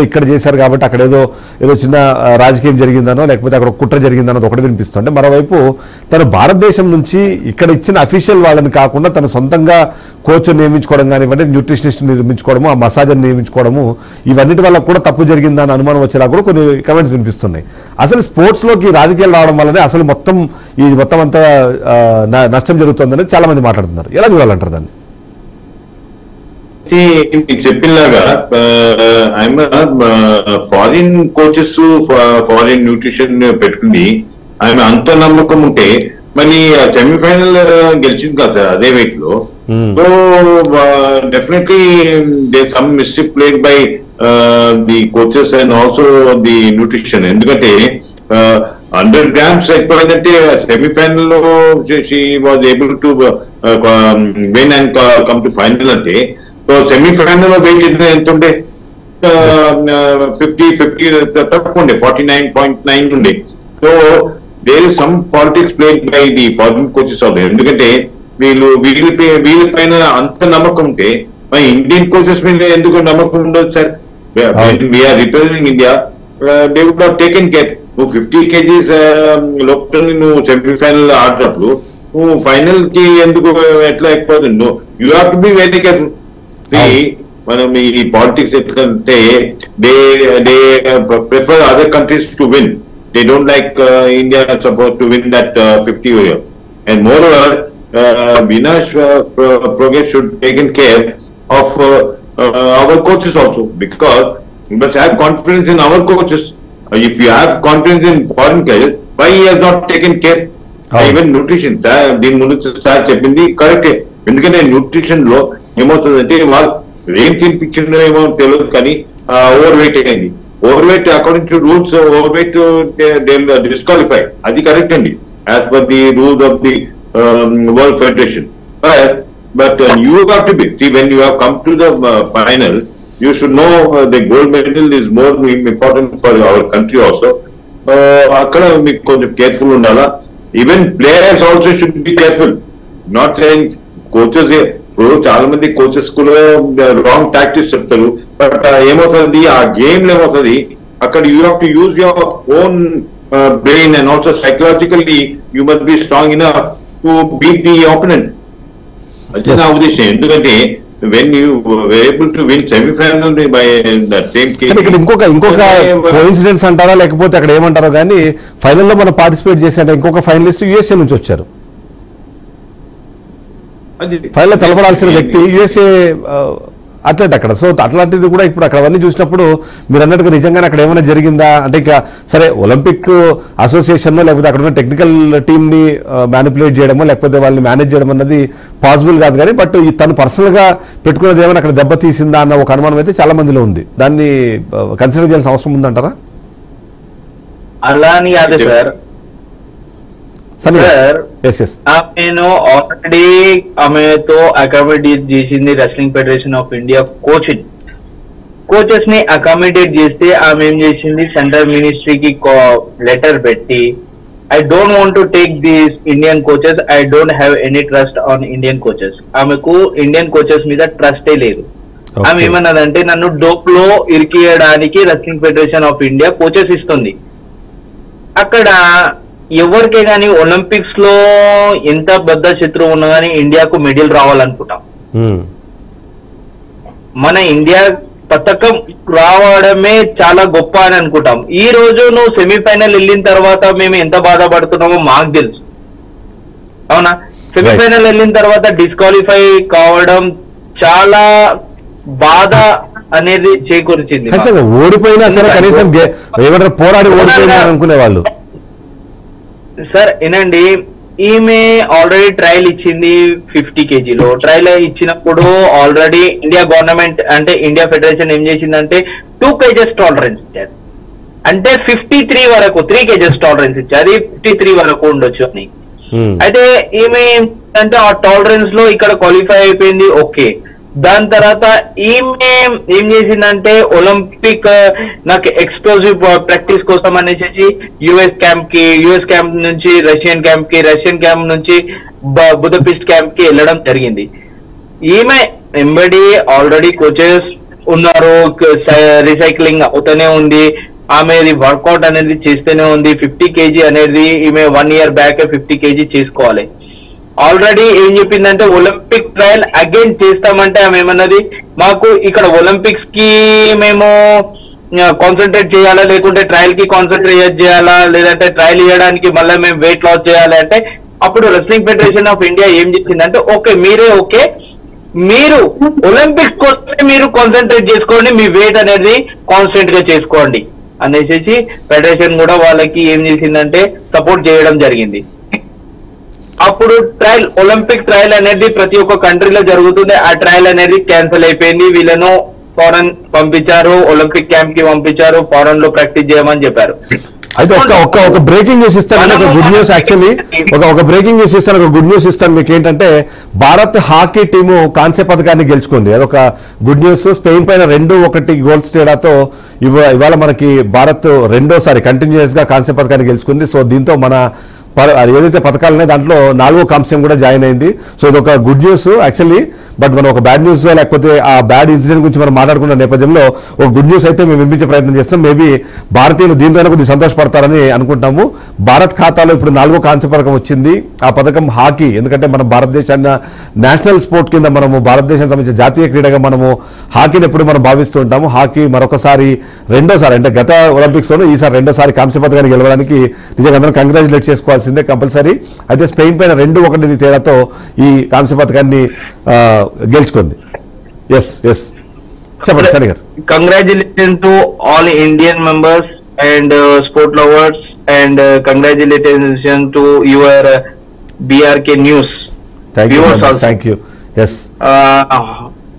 ఇక్కడ చేశారు కాబట్టి అక్కడ ఏదో చిన్న రాజకీయం జరిగిందనో లేకపోతే అక్కడ కుట్ర జరిగిందనో ఒకటి వినిపిస్తుంటే మరోవైపు తను భారతదేశం నుంచి ఇక్కడ ఇచ్చిన అఫీషియల్ వాళ్ళని కాకుండా తను సొంతంగా కోచ్ నియమించుకోవడం కానివ్వండి, న్యూట్రిషనిస్ట్ నిర్మించుకోవడము, ఆ మసాజర్ నియమించుకోవడము, ఇవన్నిటి వల్ల కూడా తప్పు జరిగిందని అనుమానం వచ్చేలా కూడా కొన్ని కమెంట్స్ వినిపిస్తున్నాయి. అసలు స్పోర్ట్స్లోకి రాజకీయాలు రావడం వల్లనే అసలు మొత్తం అంతా నష్టం జరుగుతుందని చాలా మంది మాట్లాడుతున్నారు. ఎలా చూడాలంటారు దాన్ని? చెప్పినలాగా ఫారిన్ కోచెస్ ఫారిన్ న్యూట్రిషన్ పెట్టుకుంది. ఆమె అంత నమ్మకం ఉంటే మళ్ళీ సెమీఫైనల్ గెలిచింది కదా సార్ అదే వెయిట్ లో. So definitely there some mistake played by the coaches and also the nutrition. ఎందుకంటే 100 grams ఎక్కువైందంటే సెమీఫైనల్ లో she was able to win and come to final. అంటే సో సెమీఫైనల్ లో వెయిట్ ఎంత ఉండే 50 తక్కువ ఉండే 49.9 ఉండే. So there is some politics played by the foreign coaches also. ఎందుకంటే వీళ్ళ పైన అంత నమ్మకం ఉంటే మరి ఇండియన్ కోచెస్ మీద ఎందుకు నమ్మకం ఉండదు sir? We're representing India, they would have taken care. నువ్వు 50 kgs లోపల నువ్వు సెమీఫైనల్ ఆడినప్పుడు నువ్వు ఫైనల్ కి ఎందుకు ఎట్లా ఎక్కువ? You have to be very careful. మనం ఈ పాలిటిక్స్ ఎట్లంటే they prefer other countries to win. They don't like India suppose to win that 50 year. And moreover, Vinash Progress should taken care of our coaches also, because we must have confidence in our coaches. If you have confidence in foreign coaches, why he has not taken care? Even nutrition, దీని ముందు sir చెప్పింది కరెక్టే. ఎందుకంటే nutrition లో ఏమవుతుందంటే వాళ్ళు ఏం తినిపించిందో ఏమో తెలియదు, కానీ ఓవర్ వెయిట్ అయింది. Over weight according to rules over weight disqualify, అది కరెక్ట్ అండి as per the rules of the world federation. But you have to be, when you have come to the final, you should know the gold medal is more important for our country also. అక్కడ మీకు కొంచెం careful ఉండాలా. Even players also should be careful. Not saying coaches, ఇప్పుడు చాలా మంది coaches కూడా wrong tactics చెప్తారు. But ఏమవుతుంది ఆ గేమ్ లో ఏమవుతుంది, అక్కడ you have to use your own brain and also psychologically you must be strong enough to beat the opponent. అది నా ఉద్దేశం. ఎందుకంటే when you were able to win semi-final by that same case. ఇక్కడ ఇంకొక coincidence అంటారా లేకపోతే అక్కడ ఏమంటారో కానీ ఫైనల్లో మనం పార్టిసిపేట్ చేసే ఇంకొక ఫైనలిస్ట్ యుఎస్ఏ నుంచి వచ్చారు. ఫైనల్లో తలపడాల్సిన వ్యక్తి యుఎస్ఏ అథ్లెట్ అక్కడ. సో అట్లాంటిది కూడా ఇప్పుడు అక్కడ అవన్నీ చూసినప్పుడు మీరు అన్నట్టుగా నిజంగానే అక్కడ ఏమైనా జరిగిందా అంటే, ఇక సరే ఒలింపిక్ అసోసియేషన్ లేకపోతే అక్కడ ఉన్న టెక్నికల్ టీమ్ని మ్యానిపులేట్ చేయడమో లేకపోతే వాళ్ళని మేనేజ్ చేయడం అన్నది పాసిబుల్ కాదు, కానీ బట్ తను పర్సనల్గా పెట్టుకున్నది ఏమైనా అక్కడ దెబ్బతీసిందా అన్న ఒక అనుమానం అయితే చాలా మందిలో ఉంది. దాన్ని కన్సిడర్ చేయాల్సిన అవసరం ఉందంటారా? అలా అని కాదు సార్. నేను ఆల్రెడీ ఆమెతో అకామిడేట్ చేసింది wrestling federation of India coaches ని అకామిడేట్ చేస్తే ఆమె ఏం చేసింది, సెంట్రల్ మినిస్ట్రీకి లెటర్ పెట్టి I don't want to take these Indian coaches, I don't have any trust on Indian coaches. ఆమెకు ఇండియన్ కోచెస్ మీద ట్రస్టే లేదు. ఆమె ఏమన్నదంటే నన్ను డోప్ లో ఇరికియడానికి wrestling federation of India coaches ఇస్తుంది. అక్కడ ఎవరికే గానీ ఒలింపిక్స్ లో ఎంత పెద్ద శత్రువు ఉన్నా గానీ ఇండియాకు మెడల్ రావాలనుకుంటాం. మన ఇండియా పథకం రావడమే చాలా గొప్ప అని అనుకుంటాం. ఈ రోజు నువ్వు సెమీఫైనల్ వెళ్ళిన తర్వాత మేము ఎంత బాధపడుతున్నామో మాకు తెలుసు, అవునా? సెమీఫైనల్ వెళ్ళిన తర్వాత డిస్క్వాలిఫై కావడం చాలా బాధ అనేది చేకూర్చింది. ఓడిపోయినా సరే కనీసం పోరాడి ఓడిపోయినా అనుకునే వాళ్ళు. సార్ ఏనండి, ఈమె ఆల్రెడీ ట్రయల్ ఇచ్చింది 50 kgలో. ట్రయల్ ఇచ్చినప్పుడు ఆల్రెడీ ఇండియా గవర్నమెంట్ అంటే ఇండియా ఫెడరేషన్ ఏం చేసిందంటే 2 kgs టాలరెన్స్ ఇచ్చారు. అంటే 53 వరకు 3 kgs టాలరెన్స్ ఇచ్చారు, 53 వరకు ఉండొచ్చు అని. అయితే ఈమె అంటే ఆ టాలరెన్స్ లో ఇక్కడ క్వాలిఫై అయిపోయింది, ఓకే. దాని తర్వాత ఈమె ఏం చేసిందంటే ఒలింపిక్ నాకు ఎక్స్ప్లోజివ్ ప్రాక్టీస్ కోసం అనేసి యుఎస్ క్యాంప్ నుంచి రష్యన్ క్యాంప్ నుంచి బుదపెస్ట్ క్యాంప్ కి వెళ్ళడం జరిగింది. ఈమె ఎంబడి ఆల్రెడీ కోచెస్ ఉన్నారు, రీసైక్లింగ్ అవుతూనే ఉంది, ఆమె వర్కౌట్ అనేది చేస్తూనే ఉంది. 50 kg అనేది ఈమె 1 year బ్యాక్ 50 kg చేసుకోవాలి. ఆల్రెడీ ఏం చెప్పిందంటే ఒలింపిక్ ట్రయల్ అగైన్ చేస్తామంటే ఆమె ఏమన్నది, మాకు ఇక్కడ ఒలింపిక్స్ కి మేము కాన్సన్ట్రేట్ చేయాలా, లేకుంటే ట్రయల్ కి కాన్సన్ట్రేట్ చేయాలా, లేదంటే ట్రయల్ చేయడానికి మళ్ళీ మేము వెయిట్ లాస్ చేయాలి అంటే, అప్పుడు రెస్లింగ్ ఫెడరేషన్ ఆఫ్ ఇండియా ఏం చెప్పిందంటే ఓకే మీరు ఒలింపిక్స్ కోసమే మీరు కాన్సన్ట్రేట్ చేసుకోండి, మీ వెయిట్ అనేది కాన్స్టెంట్ గా చేసుకోండి అనేసి ఫెడరేషన్ కూడా వాళ్ళకి ఏం చేసిందంటే సపోర్ట్ చేయడం జరిగింది. అప్పుడు ట్రయల్, ఒలింపిక్ ట్రయల్ అనేది ప్రతి ఒక్క కంట్రీలో జరుగుతుంది. ఆ ట్రయల్ అనేది క్యాన్సిల్ అయిపోయింది. వీళ్ళను ఫారెన్ పంపించారు, ఒలింపిక్ క్యాంప్ కి పంపించారు, ఫారెన్ లో ప్రాక్టీస్ చేయమని చెప్పారు. అయితే ఒక బ్రేకింగ్ న్యూస్ ఇస్తాను, ఒక గుడ్ న్యూస్. యాక్చువల్లీ ఒక బ్రేకింగ్ న్యూస్ ఇస్తాను, ఒక గుడ్ న్యూస్ ఇస్తాను మీకు. ఏంటంటే భారత్ హాకీ టీము కాంస్య పథకాన్ని గెలుచుకుంది. అదొక గుడ్ న్యూస్. స్పెయిన్ పైన 2-1 గోల్స్ తేడాతో ఇవాళ మనకి భారత్ రెండోసారి కంటిన్యూస్ గా కాంస్య పథకాన్ని గెలుచుకుంది. సో దీంతో మన ఏదైతే పథకాలు ఉన్నాయి దాంట్లో 4వ కాంస్యం కూడా జాయిన్ అయింది. సో ఇది ఒక గుడ్ న్యూస్ యాక్చువల్లీ. బట్ మనం ఒక బ్యాడ్ న్యూస్ లేకపోతే ఆ బ్యాడ్ ఇన్సిడెంట్ గురించి మనం మాట్లాడుకున్న నేపథ్యంలో ఒక గుడ్ న్యూస్ అయితే మేము వినిపించే ప్రయత్నం చేస్తాం. మేబీ భారతీయులు దీంతో కొద్దిగా సంతోషపడతారని అనుకుంటాము. భారత్ ఖాతాలో ఇప్పుడు 4వ కాంస్య పథకం వచ్చింది. ఆ పథకం హాకీ. ఎందుకంటే మనం భారతదేశాన్ని నేషనల్ స్పోర్ట్ కింద మనము భారతదేశానికి సంబంధించిన జాతీయ క్రీడగా మనము హాకీని ఎప్పుడు మనం భావిస్తూ ఉంటాము. హాకీ మరొకసారి రెండోసారి, అంటే గత ఒలింపిక్స్ లో ఈసారి రెండోసారి కాంస్య పథకాన్ని గెలవడానికి నిజంగా అందరం కంగ్రాచులేట్ చేసుకోవాల్సిందే కంపల్సరీ. అయితే స్పెయిన్ పైన 2-1 తేడాతో ఈ కాంస్య పథకాన్ని గెలుచుకుంది. ఎస్ చెప్పండి సని గారు. Congratulation to all Indian members and sport lovers and congratulation to your BRK news. Thank you. Yes.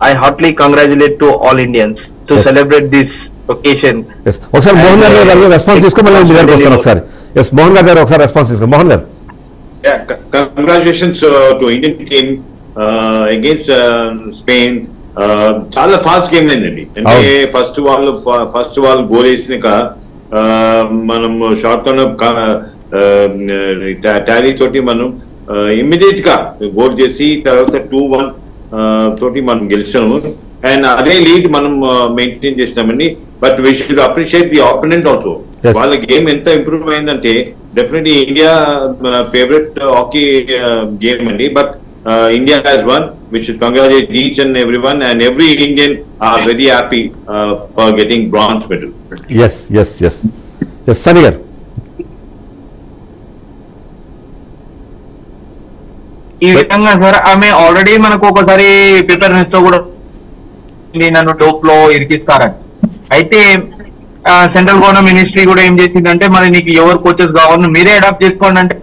I heartily congratulate to all Indians to celebrate this occasion. Yes. ఒకసారి మోహన్ గారు రెస్పాన్స్ తీసుకో, మళ్ళీ మీ దగ్గరికి వస్తాను ఒకసారి. ఎస్ మోహన్ గారు ఒకసారి రెస్పాన్స్ తీసుకో. మోహన్ గారు. Congratulations to Indian team against Spain. చాలా ఫాస్ట్ గేమ్ అయిందండి. అంటే ఫస్ట్ వాళ్ళు గోల్ వేసినాక మనం షార్ట్ టాలీ తోటి మనం ఇమ్మీడియట్ గా గోల్ చేసి తర్వాత 2-1 తోటి మనం గెలిచాము. అండ్ అదే లీడ్ మనం మెయింటైన్ చేసినామండి. But we should appreciate the opponent also. వాళ్ళ గేమ్ ఎంత ఇంప్రూవ్ అయిందంటే definitely India favourite hockey game అండి. But India has won. We should congratulate each and everyone, and every Indian are very happy for getting bronze medal. Yes. Sani garu. ఈ విధంగా sir ఆమె already మనకు ఒకసారి preparedness తో కూడా నన్ను dope లో ఇరికిస్తారని. అయితే సెంట్రల్ గవర్నమెంట్ మినిస్ట్రీ కూడా ఏం చేసిందంటే మరి నీకు ఎవరు కోచెస్ కావాలి మీరే అడాప్ట్ చేసుకోండి అంటే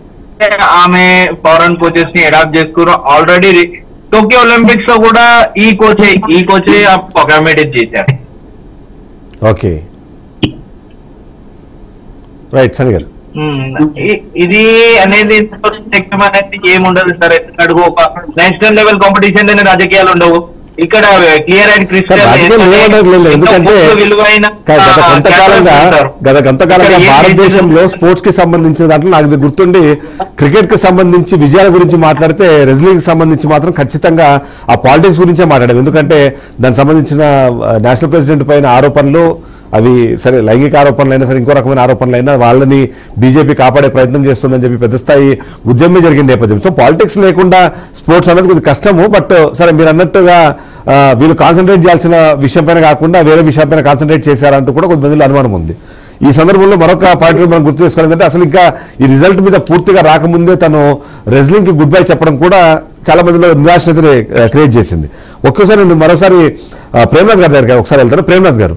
ఆమె ఫారెన్ కోచెస్ ని అడాప్ట్ చేసుకున్నారు. ఆల్రెడీ టోక్యో ఒలింపిక్స్ లో కూడా ఈ కోచే అకామిడేట్ చేశారు. ఓకే రైట్ సని గారు. ఇది అనేది ఏముండదు సార్. ఎందుకంటే ఒక నేషనల్ లెవెల్ కాంపిటీషన్ అనే రాజకీయాలు ఉండవు. ఇక్కడ క్లియర్ అండ్ క్రిస్టల్. ఎందుకంటే గత కొంతకాలంగా భారతదేశంలో స్పోర్ట్స్ కి సంబంధించిన దాంట్లో నాకు గుర్తుండి క్రికెట్ కి సంబంధించి విజయాల గురించి మాట్లాడితే రెజ్లింగ్ కి సంబంధించి మాత్రం ఖచ్చితంగా ఆ పాలిటిక్స్ గురించే మాట్లాడాం. ఎందుకంటే దానికి సంబంధించిన నేషనల్ ప్రెసిడెంట్ పైన ఆరోపణలు, అవి సరే లైంగిక ఆరోపణలు అయినా సరే ఇంకో రకమైన ఆరోపణలు అయినా వాళ్ళని బీజేపీ కాపాడే ప్రయత్నం చేస్తుందని చెప్పి పెద్ద స్థాయి ఉద్యమమే జరిగిన నేపథ్యం. సో పాలిటిక్స్ లేకుండా స్పోర్ట్స్ అనేది కొద్దిగా కష్టము. బట్ సరే మీరు అన్నట్టుగా వీళ్ళు కాన్సన్ట్రేట్ చేయాల్సిన విషయం పైన కాకుండా వేరే విషయం పైన కాన్సన్ట్రేట్ చేశారంటూ కూడా కొంతమందిలో అనుమానం ఉంది. ఈ సందర్భంలో మరొక పాయింట్ మనం గుర్తు చేసుకోవాలంటే అసలు ఇంకా ఈ రిజల్ట్ మీద పూర్తిగా రాకముందే తను రెజ్లింగ్ కి గుడ్ బై చెప్పడం కూడా చాలా మందిలో నిరాశని క్రియేట్ చేసింది. ఒక్కసారి నేను మరోసారి ప్రేమ్నాథ్ గారి దగ్గర ఒకసారి వెళ్తాను. ప్రేమ్నాథ్ గారు,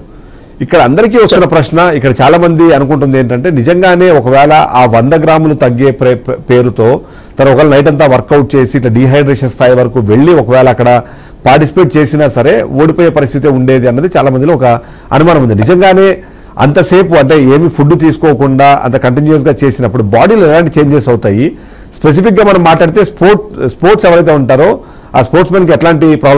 ఇక్కడ అందరికీ వస్తున్న ప్రశ్న, ఇక్కడ చాలా మంది అనుకుంటుంది ఏంటంటే నిజంగానే ఒకవేళ ఆ 100 గ్రాములు తగ్గే పేరుతో తను ఒకవేళ నైట్ అంతా వర్కౌట్ చేసి ఇట్లా డీహైడ్రేషన్ స్థాయి వరకు వెళ్ళి ఒకవేళ అక్కడ పార్టిసిపేట్ చేసినా సరే ఓడిపోయే పరిస్థితి ఉండేది అన్నది చాలా మందిలో ఒక అనుమానం ఉంది. నిజంగానే అంతసేపు అంటే ఏమి ఫుడ్ తీసుకోకుండా అంత కంటిన్యూస్ గా చేసినప్పుడు బాడీలో ఎలాంటి చేంజెస్ అవుతాయి? స్పెసిఫిక్ గా మనం మాట్లాడితే స్పోర్ట్స్ ఎవరైతే ఉంటారో ఆ స్పోర్ట్స్ మెన్ కి ఎట్లాంటి ప్రాబ్లం